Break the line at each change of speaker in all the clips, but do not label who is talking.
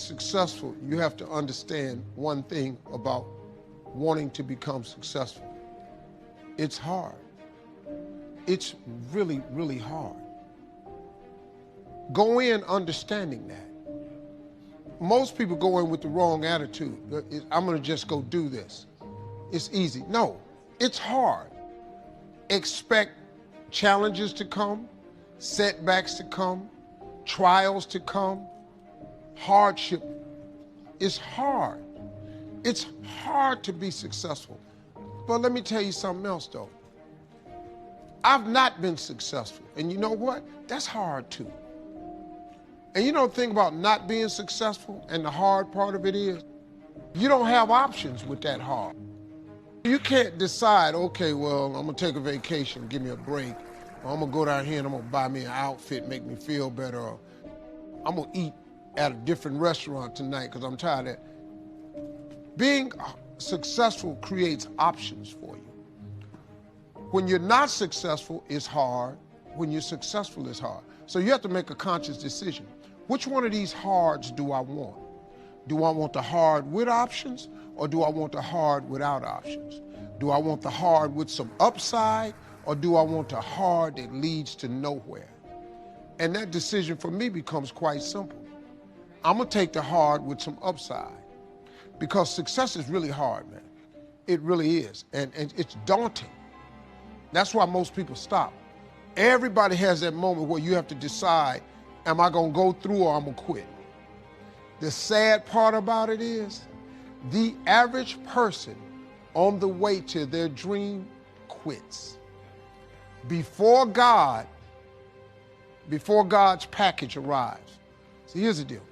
successful, you have to understand one thing about wanting to become successful. It's hard. It's really, really hard. Go in understanding that. Most people go in with the wrong attitude. I'm gonna just go do this. It's easy. No, it's hard. Expect challenges to come, setbacks to come, trials to come, hardship. It's hard. It's hard to be successful. But let me tell you something else though. I've not been successful. And you know what? That's hard too. And you know the thing about not being successful and the hard part of it is, you don't have options with that hard. You can't decide, okay, well, I'm gonna take a vacation, give me a break, or I'm gonna go down here and I'm gonna buy me an outfit, make me feel better, or I'm gonna eat at a different restaurant tonight because I'm tired of that. Being successful creates options for you. When you're not successful, it's hard. When you're successful, it's hard. So you have to make a conscious decision. Which one of these hards do I want? Do I want the hard with options, or do I want the hard without options? Do I want the hard with some upside, or do I want the hard that leads to nowhere? And that decision for me becomes quite simple. I'm gonna take the hard with some upside, because success is really hard, man. It really is, and it's daunting. That's why most people stop. Everybody has that moment where you have to decide, am I gonna go through or I'm gonna quit? The sad part about it is, the average person on the way to their dream quits. Before God's package arrives. See, here's the deal.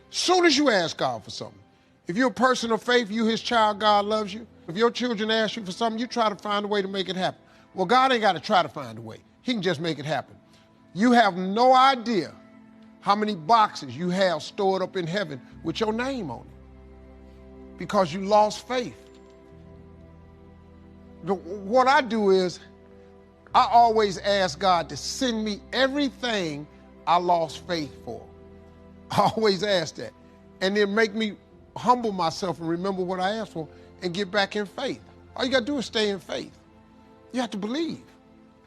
Soon as you ask God for something, if you're a person of faith, you his child, God loves you. If your children ask you for something, you try to find a way to make it happen. Well, God ain't got to try to find a way. He can just make it happen. You have no idea how many boxes you have stored up in heaven with your name on it because you lost faith. What I do is, I always ask God to send me everything I lost faith for. I always ask that. And then make me humble myself and remember what I asked for and get back in faith. All you gotta do is stay in faith. You have to believe.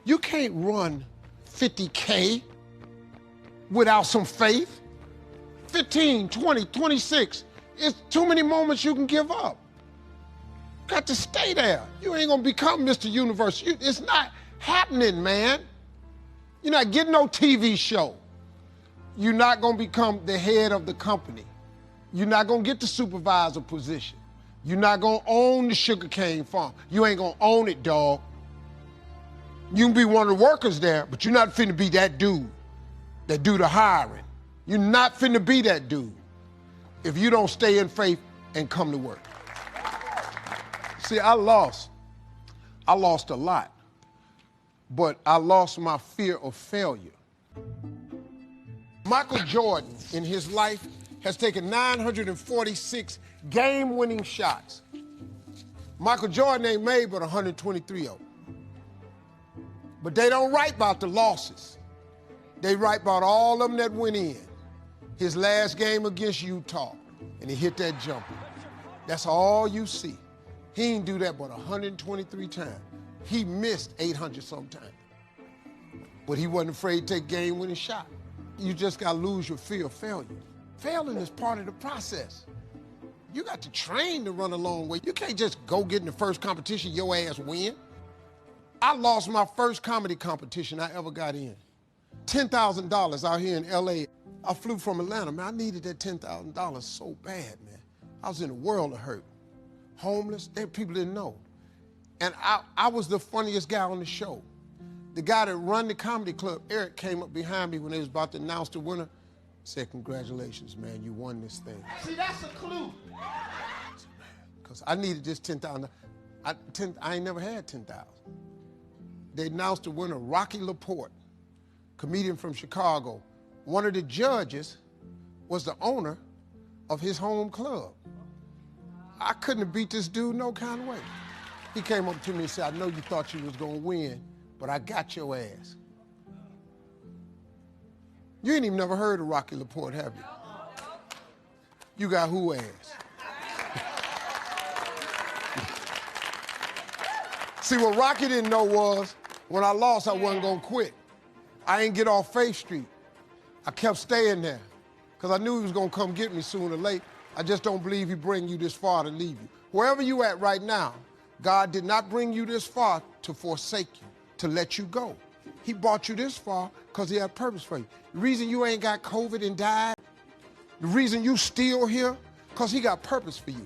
You can't run 50K without some faith. 15, 20, 26. It's too many moments you can give up. Got to stay there. You ain't gonna become Mr. Universe. It's not happening, man. You're not getting no TV show. You're not gonna become the head of the company. You're not gonna get the supervisor position. You're not gonna own the sugarcane farm. You ain't gonna own it, dog. You can be one of the workers there, but you're not finna be that dude that do the hiring. You're not finna be that dude if you don't stay in faith and come to work. See, I lost a lot, but I lost my fear of failure. Michael Jordan, in his life, has taken 946 game-winning shots. Michael Jordan ain't made but 123 of them. But they don't write about the losses. They write about all of them that went in. His last game against Utah, and he hit that jumper. That's all you see. He didn't do that but 123 times. He missed 800 sometimes. But he wasn't afraid to take game-winning shot. You just gotta lose your fear of failure. Failing is part of the process. You got to train to run a long way. You can't just go get in the first competition, your ass win. I lost my first comedy competition I ever got in. $10,000 out here in LA. I flew from Atlanta, man. I needed that $10,000 so bad, man. I was in a world of hurt. Homeless, people didn't know. And I was the funniest guy on the show. The guy that run the comedy club, Eric, came up behind me when they was about to announce the winner, said, congratulations, man, you won this thing.
See, that's a clue.
Because I needed this $10,000. I ain't never had $10,000. They announced the winner, Rocky LaPorte, comedian from Chicago. One of the judges was the owner of his home club. I couldn't have beat this dude no kind of way. He came up to me and said, I know you thought you was gonna win, but I got your ass. You ain't even never heard of Rocky LaPorte, have you? You got who ass? See, what Rocky didn't know was, when I lost, I wasn't gonna quit. I ain't get off Faith Street. I kept staying there, because I knew he was gonna come get me sooner or later. I just don't believe he bring you this far to leave you. Wherever you at right now, God did not bring you this far to forsake you, to let you go. He brought you this far because he had purpose for you. The reason you ain't got COVID and died, the reason you still here, because he got purpose for you.